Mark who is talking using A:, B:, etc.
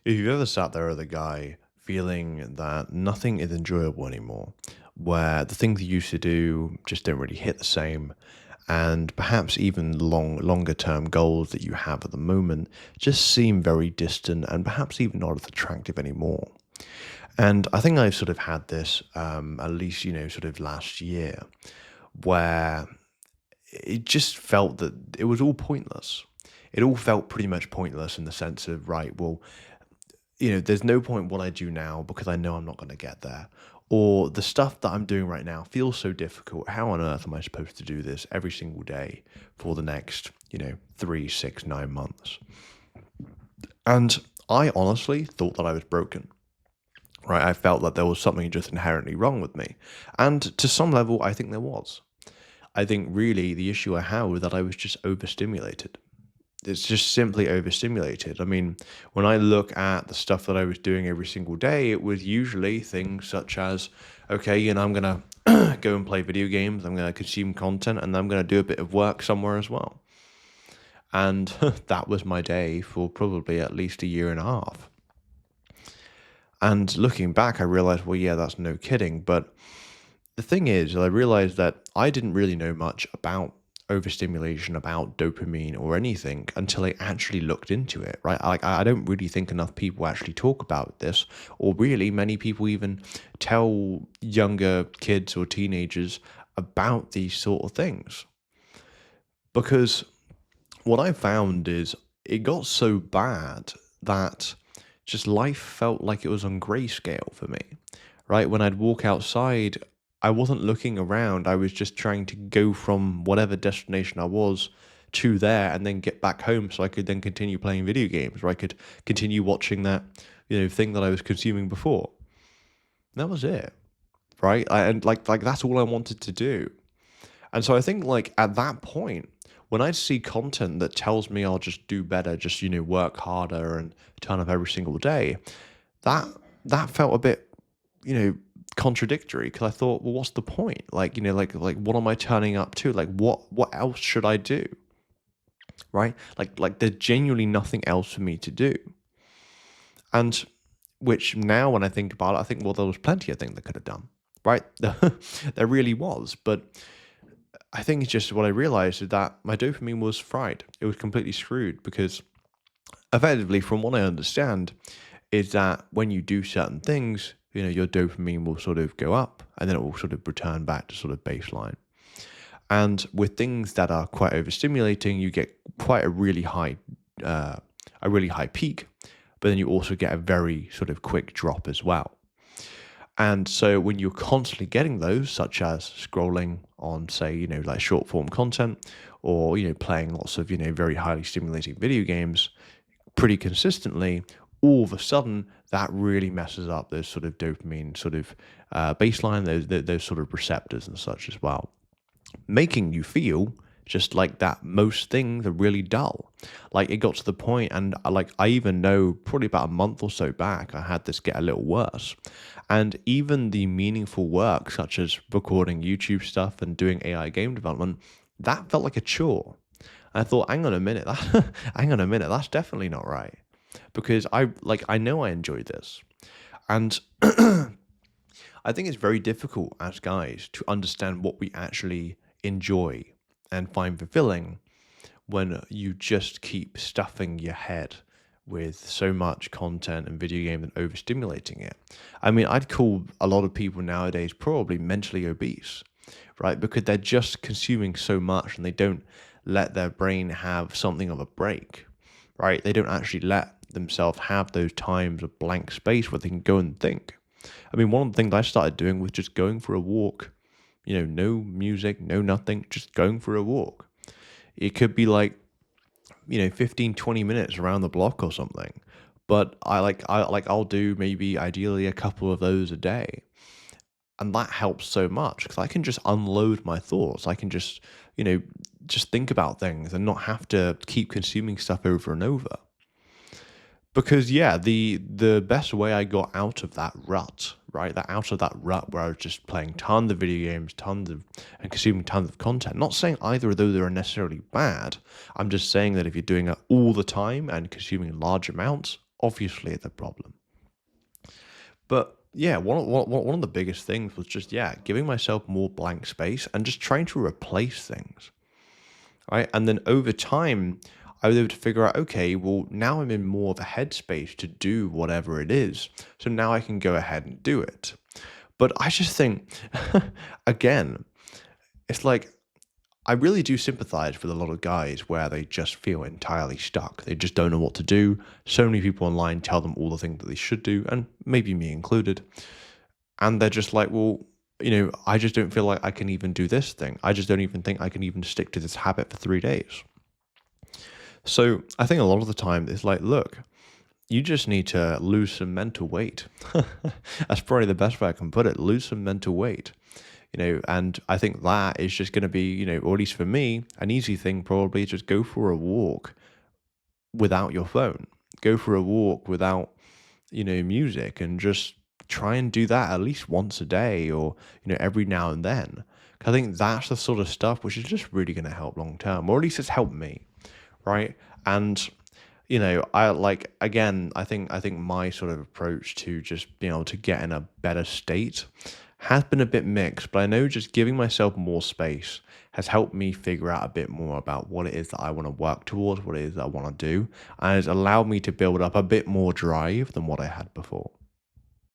A: If you've ever sat there as a guy feeling that nothing is enjoyable anymore, where the things you used to do just don't really hit the same, and perhaps even longer term goals that you have at the moment just seem very distant and perhaps even not as attractive anymore. And I think I've sort of had this at least, sort of last year, where it just felt that it was all pointless. It all felt pretty much pointless in the sense of, right, well, there's no point what I do now because I know I'm not going to get there. Or the stuff that I'm doing right now feels so difficult. How on earth am I supposed to do this every single day for the next, 3, 6, 9 months? And I honestly thought that I was broken, right? I felt that there was something just inherently wrong with me. And to some level, I think there was. I think really the issue I had was that I was just overstimulated. It's just simply overstimulated. I mean, when I look at the stuff that I was doing every single day, it was usually things such as, okay, I'm going to go and play video games, I'm going to consume content, and I'm going to do a bit of work somewhere as well. And that was my day for probably at least a year and a half. And looking back, I realized, well, yeah, that's no kidding. But the thing is, I realized that I didn't really know much about overstimulation, about dopamine or anything until I actually looked into it, right? Like, I don't really think enough people actually talk about this, or really many people even tell younger kids or teenagers about these sort of things. Because what I found is it got so bad that just life felt like it was on grayscale for me, right? When I'd walk outside, I wasn't looking around. I was just trying to go from whatever destination I was to there and then get back home so I could then continue playing video games, or I could continue watching that, thing that I was consuming before. And that was it, right? And like that's all I wanted to do. And so I think like at that point, when I see content that tells me I'll just do better, just work harder and turn up every single day, that that felt a bit, you know, contradictory because I thought, well, what's the point? Like, like what am I turning up to? Like what else should I do? Right? Like there's genuinely nothing else for me to do. And which now when I think about it, I think, well, there was plenty of things I could have done. Right? There really was. But I think it's just what I realized is that my dopamine was fried. It was completely screwed because effectively, from what I understand, is that when you do certain things, your dopamine will sort of go up and then it will sort of return back to sort of baseline. And with things that are quite overstimulating, you get quite uh, a really high peak, but then you also get a very sort of quick drop as well. And so when you're constantly getting those, such as scrolling on, say, like short form content, or, playing lots of, very highly stimulating video games pretty consistently, all of a sudden that really messes up those sort of dopamine sort of baseline, those sort of receptors and such as well, making you feel just like that most things are really dull. Like it got to the point, and like I even know probably about a month or so back, I had this get a little worse. And even the meaningful work, such as recording YouTube stuff and doing AI game development, that felt like a chore. I thought, hang on a minute, hang on a minute, that's definitely not right. Because I know I enjoy this. And I think it's very difficult as guys to understand what we actually enjoy and find fulfilling when you just keep stuffing your head with so much content and video games and overstimulating it. I mean, I'd call a lot of people nowadays probably mentally obese, right? Because they're just consuming so much and they don't let their brain have something of a break, right? They don't actually let themselves have those times of blank space where they can go and think. I mean, one of the things I started doing was just going for a walk, no music, no nothing, just going for a walk. It could be like, 15, 20 minutes around the block or something. But I'll do maybe ideally a couple of those a day. And that helps so much because I can just unload my thoughts. I can just, just think about things and not have to keep consuming stuff over and over. Because yeah, the best way I got out of that rut, right? That out of that rut where I was just playing tons of video games, and consuming tons of content. Not saying either of those are necessarily bad. I'm just saying that if you're doing it all the time and consuming large amounts, obviously the problem. But yeah, one of the biggest things was just, yeah, giving myself more blank space and just trying to replace things, right? And then over time, I was able to figure out, okay, well, now I'm in more of a headspace to do whatever it is. So now I can go ahead and do it. But I just think, again, it's like I really do sympathize with a lot of guys where they just feel entirely stuck. They just don't know what to do. So many people online tell them all the things that they should do, and maybe me included. And they're just like, well, I just don't feel like I can even do this thing. I just don't even think I can even stick to this habit for 3 days. So I think a lot of the time it's like, look, you just need to lose some mental weight. That's probably the best way I can put it. Lose some mental weight. And I think that is just going to be, or at least for me, an easy thing probably is just go for a walk without your phone. Go for a walk without, music, and just try and do that at least once a day, or, every now and then. 'Cause I think that's the sort of stuff which is just really going to help long term, or at least it's helped me, right? And I like, again, I think my sort of approach to just being able to get in a better state has been a bit mixed, but I know just giving myself more space has helped me figure out a bit more about what it is that I want to work towards, what it is that I want to do, and it's allowed me to build up a bit more drive than what I had before.